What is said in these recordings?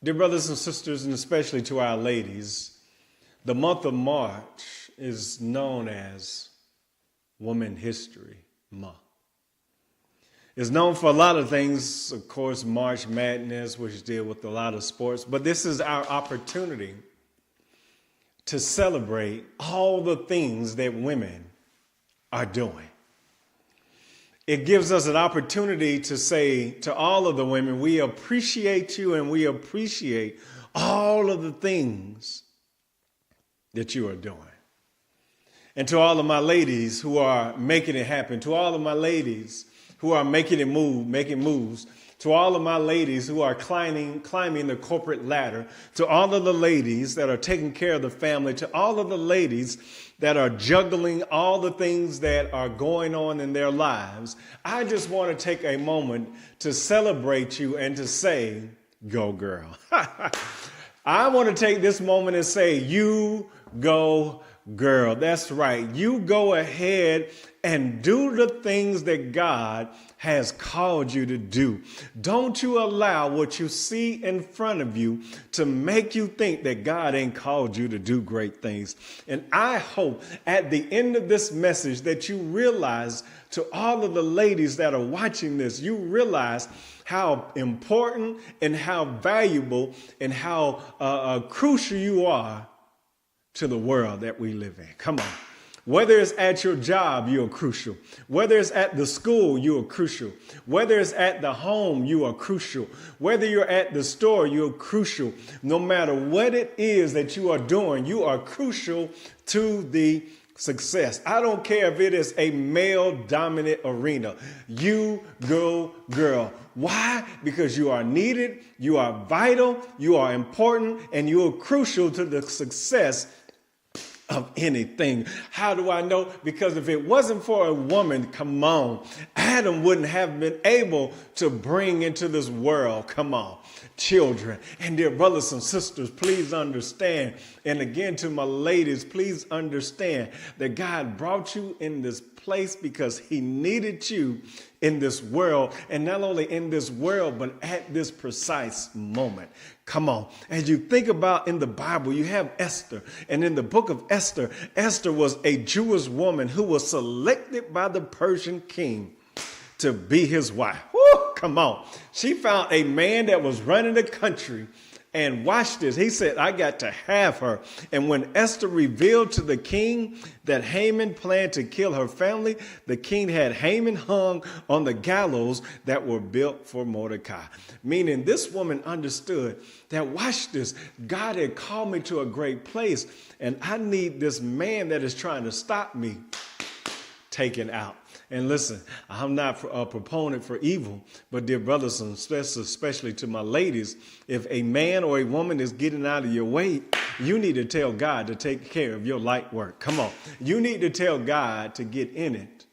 Dear brothers and sisters, and especially to our ladies, the month of March is known as Women History Month. It's known for a lot of things, of course, March Madness, which deal with a lot of sports, but this is our opportunity to celebrate all the things that women are doing. It gives us an opportunity to say to all of the women, we appreciate you and we appreciate all of the things that you are doing. And to all of my ladies who are making it happen, to all of my ladies who are making moves, to all of my ladies who are climbing the corporate ladder, to all of the ladies that are taking care of the family, to all of the ladies that are juggling all the things that are going on in their lives, I just want to take a moment to celebrate you and to say, go girl. I want to take this moment and say, you go girl. That's right. You go ahead and do the things that God has called you to do. Don't you allow what you see in front of you to make you think that God ain't called you to do great things. And I hope at the end of this message that you realize, to all of the ladies that are watching this, you realize how important and how valuable and how crucial you are to the world that we live in. Come on. Whether it's at your job, you are crucial. Whether it's at the school, you are crucial. Whether it's at the home, you are crucial. Whether you're at the store, you're crucial. No matter what it is that you are doing, you are crucial to the success. I don't care if it is a male-dominant arena. You go, girl. Why? Because you are needed, you are vital, you are important, and you are crucial to the success of anything. How do I know? Because if it wasn't for a woman, come on, Adam wouldn't have been able to bring into this world, come on, children. And dear brothers and sisters, please understand. And again, to my ladies, please understand that God brought you in this place because he needed you in this world, and not only in this world, but at this precise moment. Come on. As you think about in the Bible, you have Esther. And in the book of Esther, Esther was a Jewish woman who was selected by the Persian king to be his wife. Woo, come on. She found a man that was running the country. And watch this. He said, I got to have her. And when Esther revealed to the king that Haman planned to kill her family, the king had Haman hung on the gallows that were built for Mordecai. Meaning this woman understood that, watch this, God had called me to a great place, and I need this man that is trying to stop me taken out. And listen, I'm not a proponent for evil, but dear brothers and sisters, especially to my ladies, if a man or a woman is getting out of your way, you need to tell God to take care of your light work. Come on. You need to tell God to get in it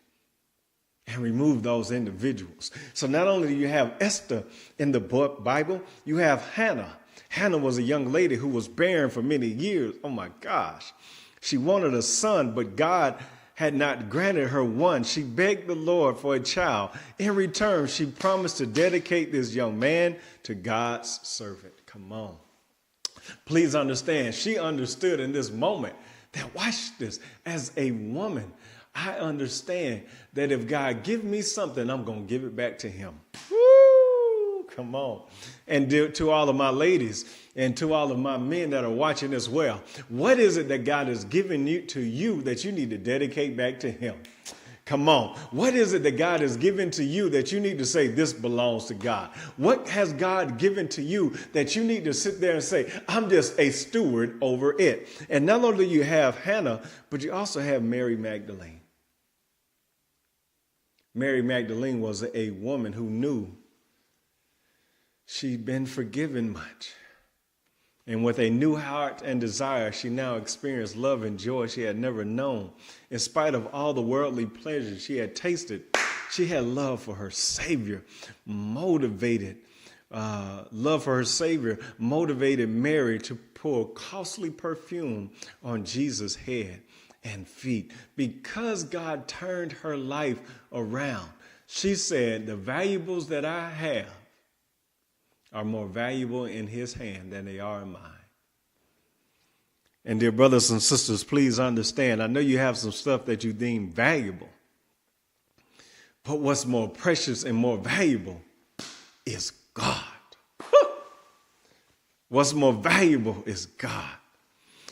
and remove those individuals. So not only do you have Esther in the Bible, you have Hannah. Hannah was a young lady who was barren for many years. Oh my gosh. She wanted a son, but God had not granted her one. She begged the Lord for a child. In return, she promised to dedicate this young man to God's servant. Come on. Please understand, she understood in this moment that, watch this, as a woman, I understand that if God give me something, I'm going to give it back to him. Woo! Come on. And to all of my ladies and to all of my men that are watching as well, what is it that God has given to you that you need to dedicate back to him? Come on. What is it that God has given to you that you need to say, this belongs to God? What has God given to you that you need to sit there and say, I'm just a steward over it? And not only do you have Hannah, but you also have Mary Magdalene. Mary Magdalene was a woman who knew she'd been forgiven much. And with a new heart and desire, she now experienced love and joy she had never known. In spite of all the worldly pleasures she had tasted, she had love for her Savior, motivated Mary to pour costly perfume on Jesus' head and feet. Because God turned her life around, she said, the valuables that I have, are more valuable in his hand than they are in mine. And dear brothers and sisters, please understand, I know you have some stuff that you deem valuable, but what's more precious and more valuable is God. What's more valuable is God.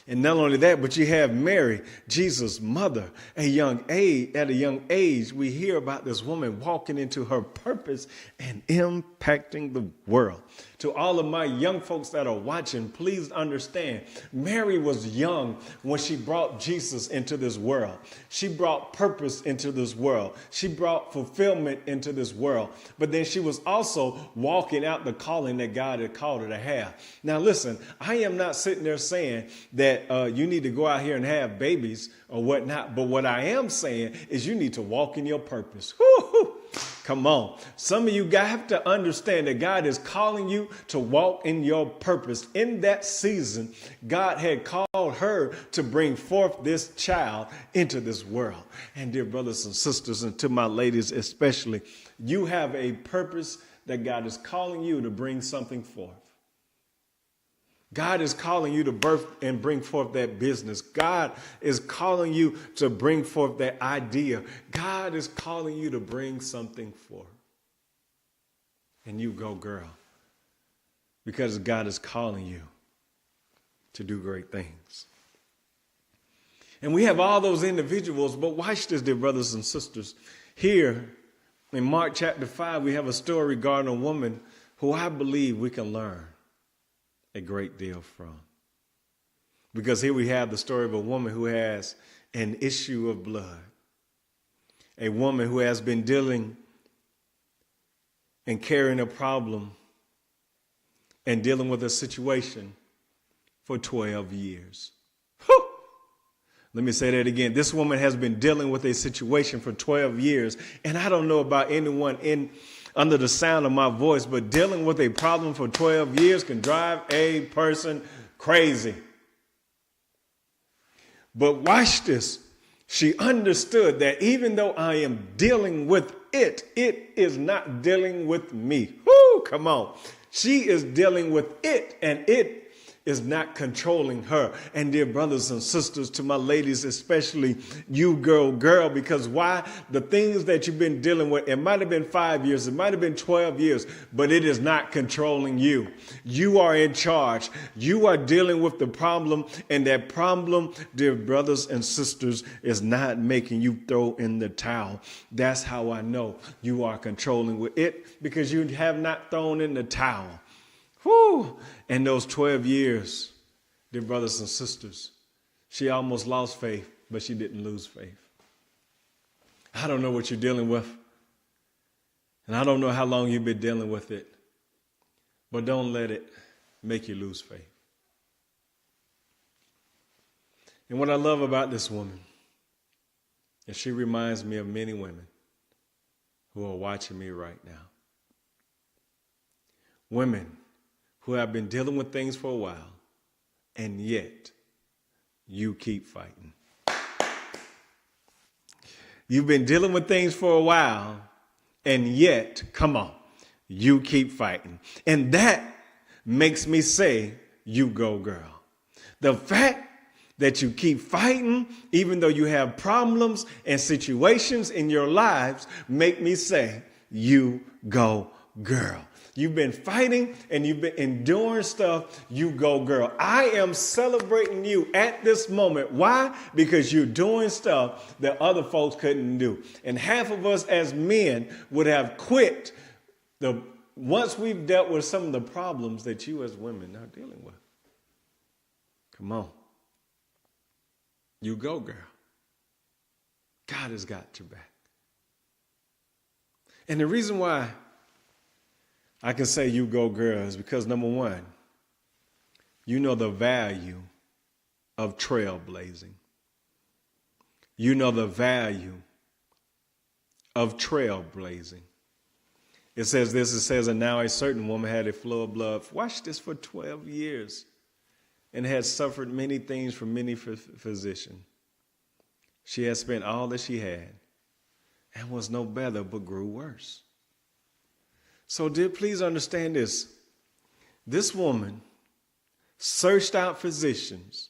And not only that, but you have Mary, Jesus' mother. At a young age, we hear about this woman walking into her purpose and impacting the world. To all of my young folks that are watching, please understand, Mary was young when she brought Jesus into this world. She brought purpose into this world. She brought fulfillment into this world. But then she was also walking out the calling that God had called her to have. Now listen, I am not sitting there saying that you need to go out here and have babies or whatnot. But what I am saying is you need to walk in your purpose. Woo-hoo. Come on. Some of you have to understand that God is calling you to walk in your purpose. In that season, God had called her to bring forth this child into this world. And dear brothers and sisters, and to my ladies especially, you have a purpose that God is calling you to bring something forth. God is calling you to birth and bring forth that business. God is calling you to bring forth that idea. God is calling you to bring something forth. And you go, girl, because God is calling you to do great things. And we have all those individuals, but watch this, dear brothers and sisters. Here in Mark chapter 5, we have a story regarding a woman who I believe we can learn a great deal from. Because here we have the story of a woman who has an issue of blood. A woman who has been dealing and carrying a problem and dealing with a situation for 12 years. Whew! Let me say that again. This woman has been dealing with a situation for 12 years. And I don't know about anyone under the sound of my voice, but dealing with a problem for 12 years can drive a person crazy. But watch this. She understood that even though I am dealing with it, it is not dealing with me. Whoo, come on. She is dealing with it, and it is not controlling her. And dear brothers and sisters, to my ladies, especially you girl, because why? The things that you've been dealing with, it might have been 5 years, it might have been 12 years, but it is not controlling you. You are in charge. You are dealing with the problem, and that problem, dear brothers and sisters, is not making you throw in the towel. That's how I know you are controlling with it, because you have not thrown in the towel. Whew. And those 12 years, dear brothers and sisters, she almost lost faith, but she didn't lose faith. I don't know what you're dealing with, and I don't know how long you've been dealing with it, but don't let it make you lose faith. And what I love about this woman is she reminds me of many women who are watching me right now. Women who have been dealing with things for a while, and yet you keep fighting. You've been dealing with things for a while, and yet, come on, you keep fighting. And that makes me say, you go, girl. The fact that you keep fighting, even though you have problems and situations in your lives, make me say, you go, girl. You've been fighting and you've been enduring stuff. You go, girl. I am celebrating you at this moment. Why? Because you're doing stuff that other folks couldn't do. And half of us as men would have quit once we've dealt with some of the problems that you as women are dealing with. Come on. You go, girl. God has got your back. And the reason why I can say you go, girl, is because, number one, you know the value of trailblazing. You know the value of trailblazing. It says this, it says, and now a certain woman had a flow of blood. Watch this, for 12 years and had suffered many things from many physicians. She had spent all that she had and was no better, but grew worse. So, dear, please understand this. This woman searched out physicians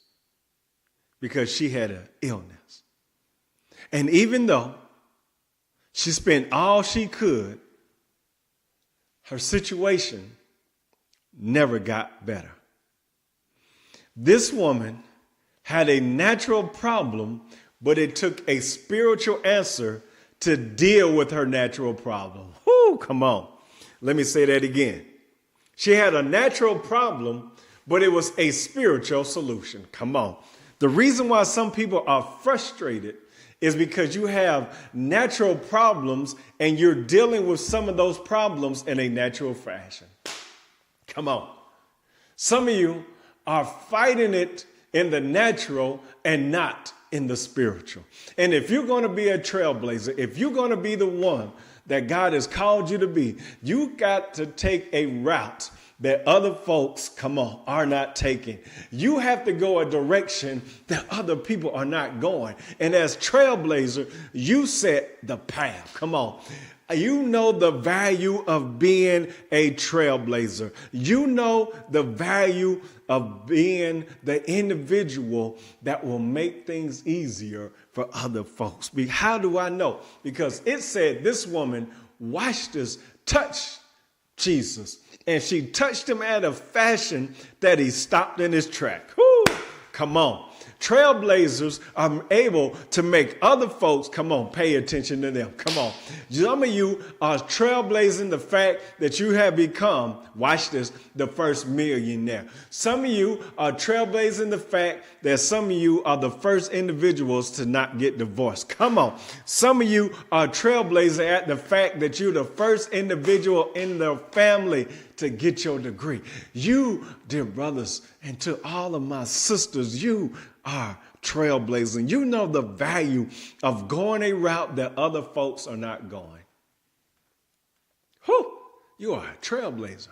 because she had an illness. And even though she spent all she could, her situation never got better. This woman had a natural problem, but it took a spiritual answer to deal with her natural problem. Whoo, come on. Let me say that again. She had a natural problem, but it was a spiritual solution. Come on. The reason why some people are frustrated is because you have natural problems and you're dealing with some of those problems in a natural fashion. Come on. Some of you are fighting it in the natural and not in the spiritual. And if you're going to be a trailblazer, if you're going to be the one that God has called you to be, you got to take a route that other folks, come on, are not taking. You have to go a direction that other people are not going. And as trailblazer, you set the path. Come on. You know the value of being a trailblazer. You know the value of being the individual that will make things easier for other folks. How do I know? Because it said this woman watched us touch Jesus, and she touched him at a fashion that he stopped in his track. Whoo, come on. Trailblazers are able to make other folks, come on, pay attention to them. Come on. Some of you are trailblazing the fact that you have become, watch this, the first millionaire. Some of you are trailblazing the fact that some of you are the first individuals to not get divorced. Come on. Some of you are trailblazing at the fact that you're the first individual in the family to get your degree. You, dear brothers, and to all of my sisters, you are trailblazing. You know the value of going a route that other folks are not going. Whew, you are a trailblazer.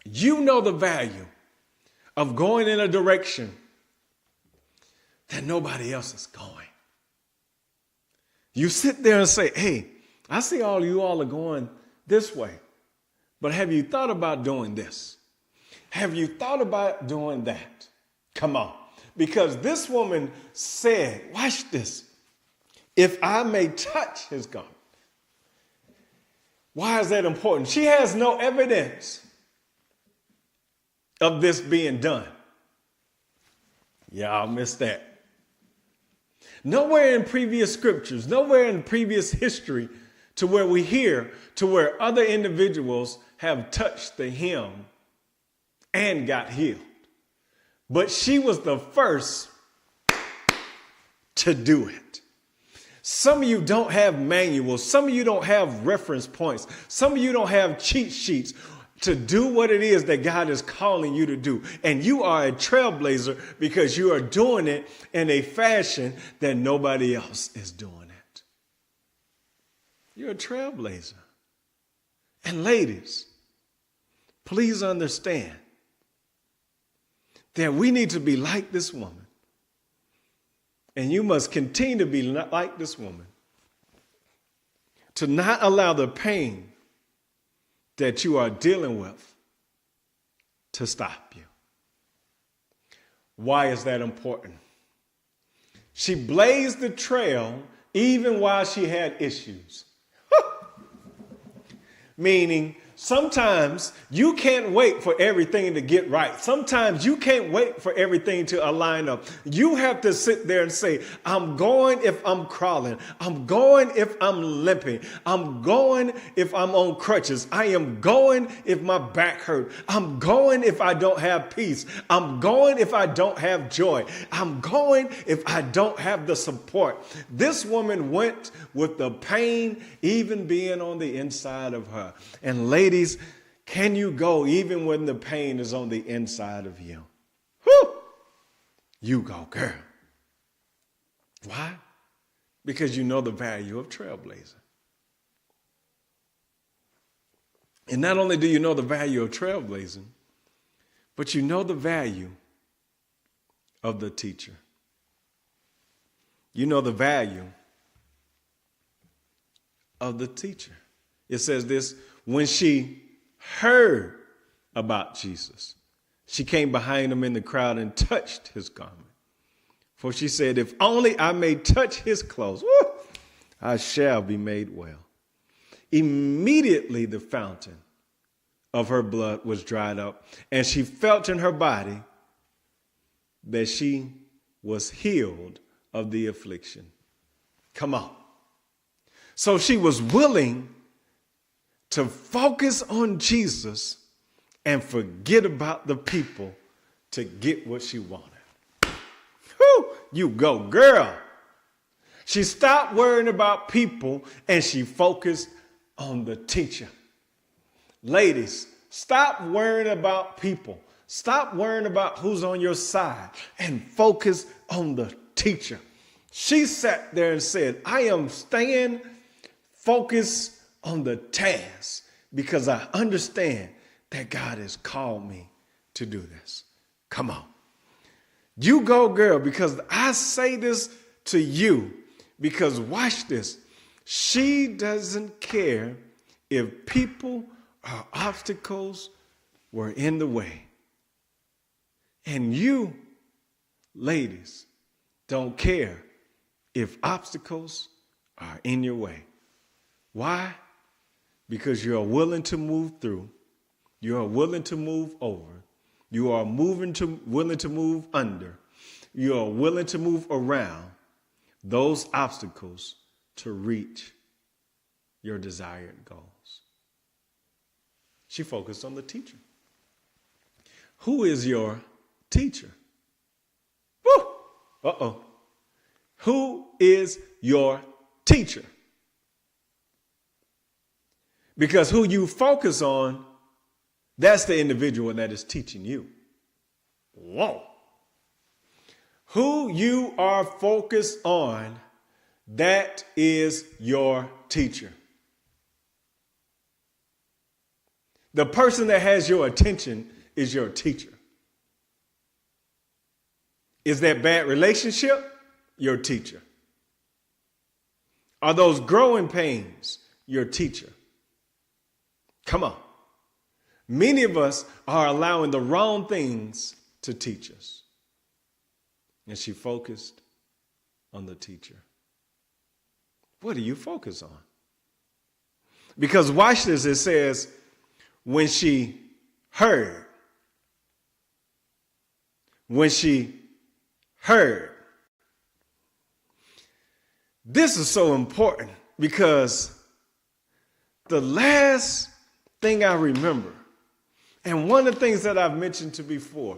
You know the value of going in a direction that nobody else is going. You sit there and say, hey, I see all you all are going this way, but have you thought about doing this? Have you thought about doing that? Come on. Because this woman said, watch this, if I may touch his garment. Why is that important? She has no evidence of this being done. Y'all missed that. Nowhere in previous scriptures, nowhere in previous history to where we hear to where other individuals have touched the hem and got healed. But she was the first to do it. Some of you don't have manuals. Some of you don't have reference points. Some of you don't have cheat sheets to do what it is that God is calling you to do. And you are a trailblazer because you are doing it in a fashion that nobody else is doing it. You're a trailblazer. And ladies, please understand that we need to be like this woman. And you must continue to be like this woman. To not allow the pain that you are dealing with to stop you. Why is that important? She blazed the trail even while she had issues. Meaning, sometimes you can't wait for everything to get right. Sometimes you can't wait for everything to align up. You have to sit there and say, I'm going if I'm crawling. I'm going if I'm limping. I'm going if I'm on crutches. I am going if my back hurt. I'm going if I don't have peace. I'm going if I don't have joy. I'm going if I don't have the support. This woman went with the pain even being on the inside of her. And ladies, can you go even when the pain is on the inside of you? Whew! You go, girl. Why? Because you know the value of trailblazing. And not only do you know the value of trailblazing, but you know the value of the teacher. You know the value of the teacher. It says this, when she heard about Jesus, she came behind him in the crowd and touched his garment. For she said, if only I may touch his clothes, woo, I shall be made well. Immediately the fountain of her blood was dried up, and she felt in her body that she was healed of the affliction. Come on. So she was willing to focus on Jesus and forget about the people to get what she wanted. Whew, you go, girl. She stopped worrying about people and she focused on the teacher. Ladies, stop worrying about people. Stop worrying about who's on your side and focus on the teacher. She sat there and said, I am staying focused on the task because I understand that God has called me to do this. Come on. You go, girl, because I say this to you because watch this. She doesn't care if people or obstacles were in the way. And you, ladies, don't care if obstacles are in your way. Why? Because you are willing to move through. You are willing to move over. You are willing to move under. You are willing to move around those obstacles to reach your desired goals. She focused on the teacher. Who is your teacher? Woo! Uh-oh. Who is your teacher? Because who you focus on, that's the individual that is teaching you. Whoa. Who you are focused on, that is your teacher. The person that has your attention is your teacher. Is that bad relationship? Your teacher. Are those growing pains your teacher? Come on. Many of us are allowing the wrong things to teach us. And she focused on the teacher. What do you focus on? Because watch this, it says, when she heard. When she heard. This is so important because the last thing I remember, and one of the things that I've mentioned to before,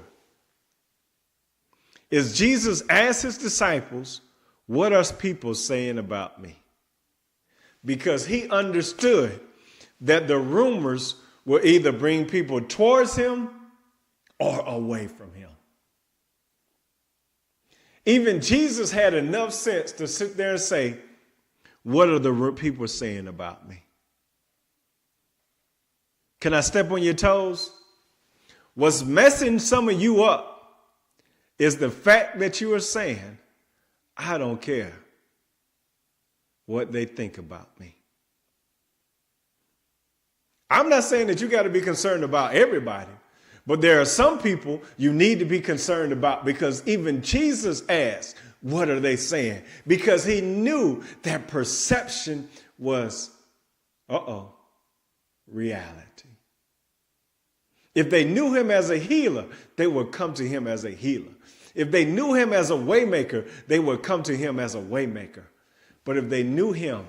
is Jesus asked his disciples, what are people saying about me? Because he understood that the rumors will either bring people towards him or away from him. Even Jesus had enough sense to sit there and say, what are the people saying about me? Can I step on your toes? What's messing some of you up is the fact that you are saying, I don't care what they think about me. I'm not saying that you got to be concerned about everybody, but there are some people you need to be concerned about because even Jesus asked, what are they saying? Because he knew that perception was, reality. If they knew him as a healer, they would come to him as a healer. If they knew him as a waymaker, they would come to him as a waymaker. But if they knew him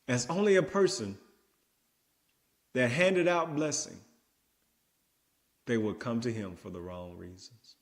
as only a person that handed out blessing, they would come to him for the wrong reasons.